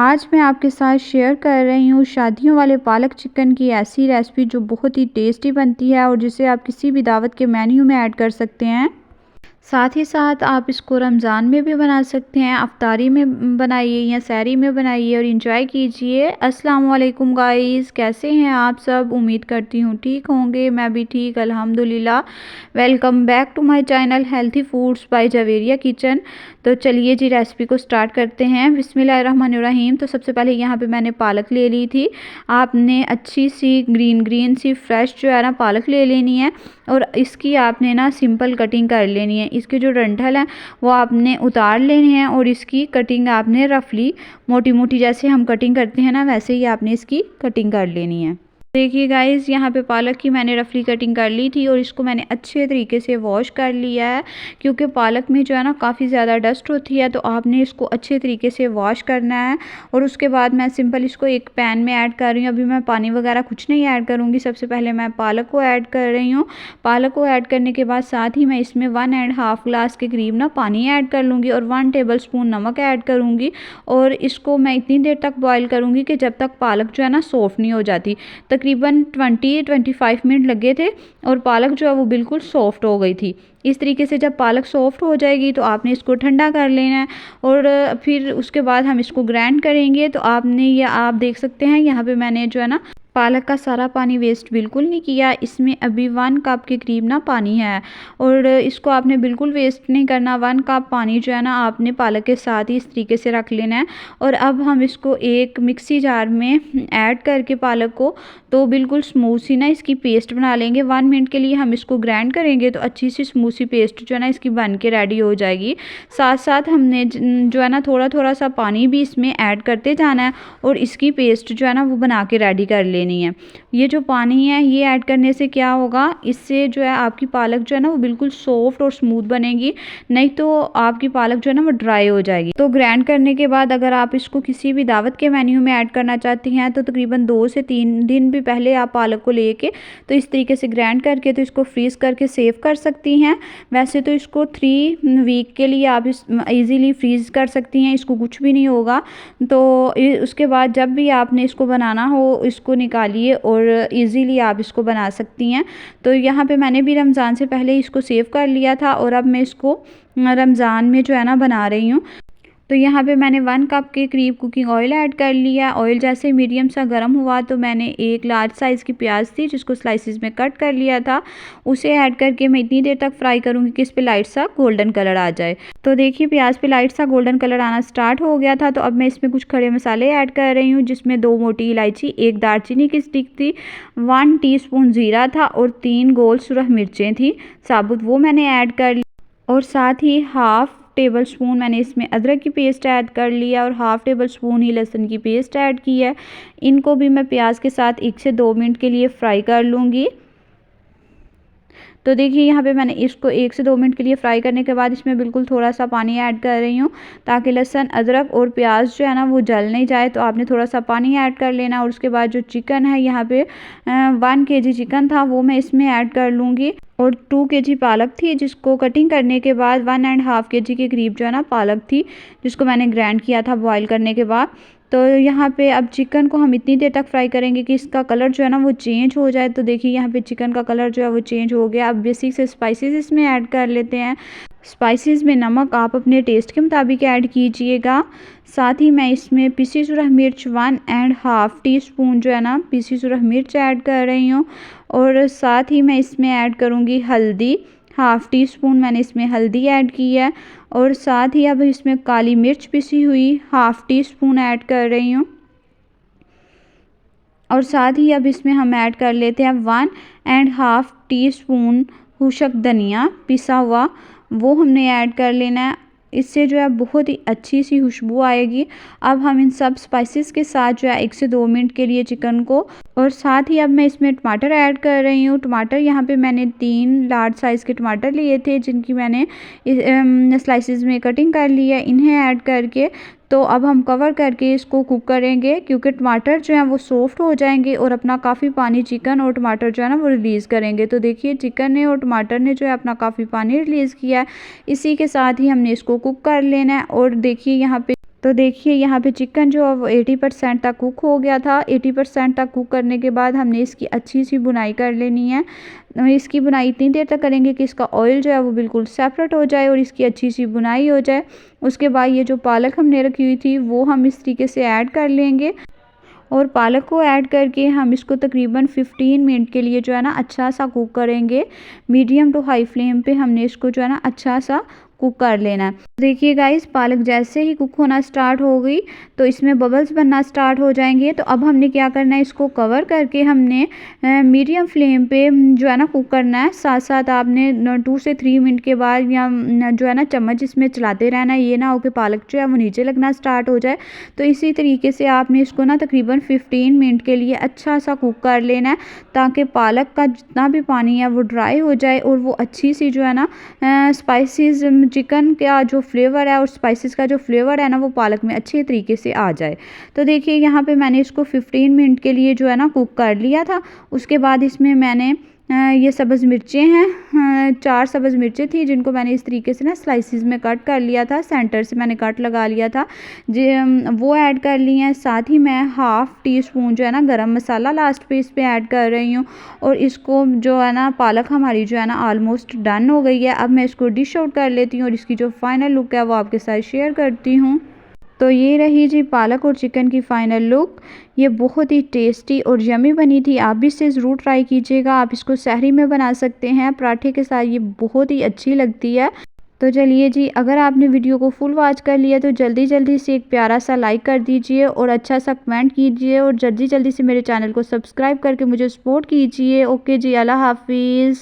आज मैं आपके साथ शेयर कर रही हूँ शादियों वाले पालक चिकन की ऐसी रेसिपी जो बहुत ही टेस्टी बनती है और जिसे आप किसी भी दावत के मेन्यू में ऐड कर सकते हैं। साथ ही साथ आप इसको रमज़ान में भी बना सकते हैं, अफ्तारी में बनाइए या सहरी में बनाइए और एंजॉय कीजिए। अस्सलाम वालेकुम गाइस, कैसे हैं आप सब? उम्मीद करती हूँ ठीक होंगे। मैं भी ठीक अल्हम्दुलिल्लाह। Welcome back to my channel healthy foods by Javeria kitchen. तो चलिए जी रेसिपी को स्टार्ट करते हैं। बिस्मिल्लाहिर्रहमानिर्रहीम। तो सबसे पहले यहाँ पे मैंने पालक ले ली थी। आपने अच्छी सी ग्रीन सी फ्रेश जो है ना पालक ले लेनी है और इसकी आपने ना सिंपल कटिंग कर लेनी है। इसके जो डंठल हैं वो आपने उतार लेने हैं और इसकी कटिंग आपने रफली मोटी मोटी जैसे हम कटिंग करते हैं ना वैसे ही आपने इसकी कटिंग कर लेनी है। देखिए गाइस, यहाँ पे पालक की मैंने रफली कटिंग कर ली थी और इसको मैंने अच्छे तरीके से वॉश कर लिया है क्योंकि पालक में जो है ना काफ़ी ज़्यादा डस्ट होती है, तो आपने इसको अच्छे तरीके से वॉश करना है। और उसके बाद मैं सिंपल इसको एक पैन में ऐड कर रही हूँ। अभी मैं पानी वगैरह कुछ नहीं ऐड करूँगी। सबसे पहले मैं पालक को ऐड कर रही हूँ। पालक को ऐड करने के बाद साथ ही मैं इसमें 1.5 ग्लास के करीब ना पानी ऐड कर लूँगी और 1 टेबलस्पून नमक ऐड करूँगी और इसको मैं इतनी देर तक बॉईल करूँगी कि जब तक पालक जो है ना सॉफ्ट नहीं हो जाती। तकरीबन 20-25 मिनट लगे थे और पालक जो है वो बिल्कुल सॉफ्ट हो गई थी। इस तरीके से जब पालक सॉफ्ट हो जाएगी तो आपने इसको ठंडा कर लेना है और फिर उसके बाद हम इसको ग्राइंड करेंगे। तो आपने ये आप देख सकते हैं यहाँ पे मैंने जो है ना पालक का सारा पानी वेस्ट बिल्कुल नहीं किया। इसमें अभी 1 कप के करीब ना पानी है और इसको आपने बिल्कुल वेस्ट नहीं करना। 1 कप पानी जो है ना आपने पालक के साथ ही इस तरीके से रख लेना है। और अब हम इसको एक मिक्सी जार में ऐड करके पालक को तो बिल्कुल स्मूथ सी ना इसकी पेस्ट बना लेंगे। 1 मिनट के लिए हम इसको ग्राइंड करेंगे तो अच्छी सी स्मूथ सी पेस्ट जो है ना इसकी बन के रेडी हो जाएगी। साथ साथ हमने जो है ना थोड़ा थोड़ा सा पानी भी इसमें ऐड करते जाना है और इसकी पेस्ट जो है ना वो बना के रेडी कर लेनी है। ये जो पानी है ये ऐड करने से क्या होगा, इससे जो है आपकी पालक जो है ना वो बिल्कुल सॉफ्ट और स्मूथ बनेगी, नहीं तो आपकी पालक जो है ना वो ड्राई हो जाएगी। तो ग्राइंड करने के बाद अगर आप इसको किसी भी दावत के मेन्यू में ऐड करना चाहती हैं तो तकरीबन 2 से 3 दिन भी पहले आप पालक को लेके तो इस तरीके से ग्राइंड करके तो इसको फ्रीज करके सेव कर सकती हैं। वैसे तो इसको 3 वीक के लिए आप इजीली फ्रीज कर सकती हैं, इसको कुछ भी नहीं होगा। तो उसके बाद जब भी आपने इसको बनाना हो इसको निकालिए और इजीली आप इसको बना सकती हैं। तो यहाँ पे मैंने भी रमज़ान से पहले इसको सेव कर लिया था और अब मैं इसको रमज़ान में जो है ना बना रही हूँ। तो यहाँ पे मैंने 1 कप के करीब कुकिंग ऑयल ऐड कर लिया। ऑयल जैसे मीडियम सा गर्म हुआ तो मैंने एक लार्ज साइज़ की प्याज थी जिसको स्लाइसिस में कट कर लिया था, उसे ऐड करके मैं इतनी देर तक फ्राई करूँगी कि इस पे लाइट सा गोल्डन कलर आ जाए। तो देखिए प्याज पे लाइट सा गोल्डन कलर आना स्टार्ट हो गया था। तो अब मैं इसमें कुछ खड़े मसाले ऐड कर रही हूँ जिसमें 2 मोटी इलायची, 1 दालचीनी की स्टिक थी, 1 टीस्पून ज़ीरा था और 3 गोल सुरख मिर्चें थी साबुत, वो मैंने ऐड कर ली। और साथ ही हाफ टेबल स्पून मैंने इसमें अदरक की पेस्ट ऐड कर लिया और हाफ टेबल स्पून ही लहसुन की पेस्ट ऐड की है। इनको भी मैं प्याज के साथ 1 से 2 मिनट के लिए फ्राई कर लूँगी। तो देखिए यहाँ पे मैंने इसको 1 से 2 मिनट के लिए फ्राई करने के बाद इसमें बिल्कुल थोड़ा सा पानी ऐड कर रही हूँ ताकि लहसुन अदरक और प्याज जो है ना वो जल नहीं जाए। तो आपने थोड़ा सा पानी ऐड कर लेना और उसके बाद जो चिकन है यहाँ पे 1 kg चिकन था वो मैं इसमें ऐड कर लूँगी और 2 kg पालक थी जिसको कटिंग करने के बाद 1.5 kg के करीब जो है ना पालक थी जिसको मैंने ग्राइंड किया था बॉईल करने के बाद। तो यहाँ पे अब चिकन को हम इतनी देर तक फ्राई करेंगे कि इसका कलर जो है ना वो चेंज हो जाए। तो देखिए यहाँ पे चिकन का कलर जो है वो चेंज हो गया। अब बेसिक से स्पाइसेस इसमें ऐड कर लेते हैं। स्पाइसेस में नमक आप अपने टेस्ट के मुताबिक ऐड कीजिएगा। साथ ही मैं इसमें पिसी सुरख मिर्च 1.5 टीस्पून जो है ना पिसी सुरख मिर्च ऐड कर रही हूँ और साथ ही मैं इसमें ऐड करूँगी हल्दी, हाफ टी स्पून मैंने इसमें हल्दी ऐड की है और साथ ही अब इसमें काली मिर्च पिसी हुई हाफ टी स्पून ऐड कर रही हूँ और साथ ही अब इसमें हम ऐड कर लेते हैं 1.5 टीस्पून खुशक धनिया पिसा हुआ, वो हमने ऐड कर लेना है। इससे जो है बहुत ही अच्छी सी खुशबू आएगी। अब हम इन सब स्पाइसेस के साथ जो है 1 से 2 मिनट के लिए चिकन को और साथ ही अब मैं इसमें टमाटर ऐड कर रही हूँ। टमाटर यहाँ पे मैंने 3 लार्ज साइज़ के टमाटर लिए थे जिनकी मैंने स्लाइसिस में कटिंग कर ली है। इन्हें ऐड करके तो अब हम कवर करके इसको कुक करेंगे क्योंकि टमाटर जो है वो सॉफ्ट हो जाएंगे और अपना काफ़ी पानी चिकन और टमाटर जो है ना वो रिलीज़ करेंगे। तो देखिए चिकन ने और टमाटर ने जो है अपना काफ़ी पानी रिलीज़ किया है। इसी के साथ ही हमने इसको कुक कर लेना है और देखिए यहाँ पे तो देखिए यहाँ पे चिकन जो है वो 80% तक कुक हो गया था। 80% तक कुक करने के बाद हमने इसकी अच्छी सी बुनाई कर लेनी है। इसकी बुनाई इतनी देर तक करेंगे कि इसका ऑयल जो है वो बिल्कुल सेपरेट हो जाए और इसकी अच्छी सी बुनाई हो जाए। उसके बाद ये जो पालक हमने रखी हुई थी वो हम इस तरीके से ऐड कर लेंगे और पालक को ऐड करके हम इसको तकरीबन 15 मिनट के लिए जो है ना अच्छा सा कुक करेंगे। मीडियम टू हाई फ्लेम पे हमने इसको जो है ना अच्छा सा कुक कर लेना है। देखिए गाइस, पालक जैसे ही कुक होना स्टार्ट हो गई तो इसमें बबल्स बनना स्टार्ट हो जाएंगे। तो अब हमने क्या करना है, इसको कवर करके हमने मीडियम फ्लेम पे जो है ना कुक करना है। साथ साथ आपने 2 से 3 मिनट के बाद या जो है ना चम्मच इसमें चलाते रहना है। ये ना हो कि पालक जो है वो नीचे लगना स्टार्ट हो जाए। तो इसी तरीके से आपने इसको ना तकरीबन 15 मिनट के लिए अच्छा सा कुक कर लेना है ताकि पालक का जितना भी पानी है वो ड्राई हो जाए और वो अच्छी सी जो है ना स्पाइसेस, चिकन का जो फ्लेवर है और स्पाइसेस का जो फ्लेवर है ना वो पालक में अच्छे तरीके से आ जाए। तो देखिए यहाँ पे मैंने इसको 15 मिनट के लिए जो है ना कुक कर लिया था। उसके बाद इसमें मैंने ये सब्ज़ मिर्चें हैं, 4 सब्ज़ मिर्चें थी जिनको मैंने इस तरीके से ना स्लाइसिस में कट कर लिया था। सेंटर से मैंने कट लगा लिया था वो ऐड कर ली हैं। साथ ही मैं हाफ़ टी स्पून जो है ना गरम मसाला लास्ट पे इस पे ऐड कर रही हूँ। और इसको जो है ना पालक हमारी जो है ना ऑलमोस्ट डन हो गई है। अब मैं इसको डिश आउट कर लेती हूँ और इसकी जो फाइनल लुक है वो आपके साथ शेयर करती हूँ। तो ये रही जी पालक और चिकन की फ़ाइनल लुक। ये बहुत ही टेस्टी और यमी बनी थी। आप भी इसे ज़रूर ट्राई कीजिएगा। आप इसको सहरी में बना सकते हैं, पराठे के साथ ये बहुत ही अच्छी लगती है। तो चलिए जी, अगर आपने वीडियो को फुल वॉच कर लिया तो जल्दी जल्दी से एक प्यारा सा लाइक कर दीजिए और अच्छा सा कमेंट कीजिए और जल्दी जल्दी से मेरे चैनल को सब्सक्राइब करके मुझे सपोर्ट कीजिए। ओके जी, अल्लाह हाफिज़।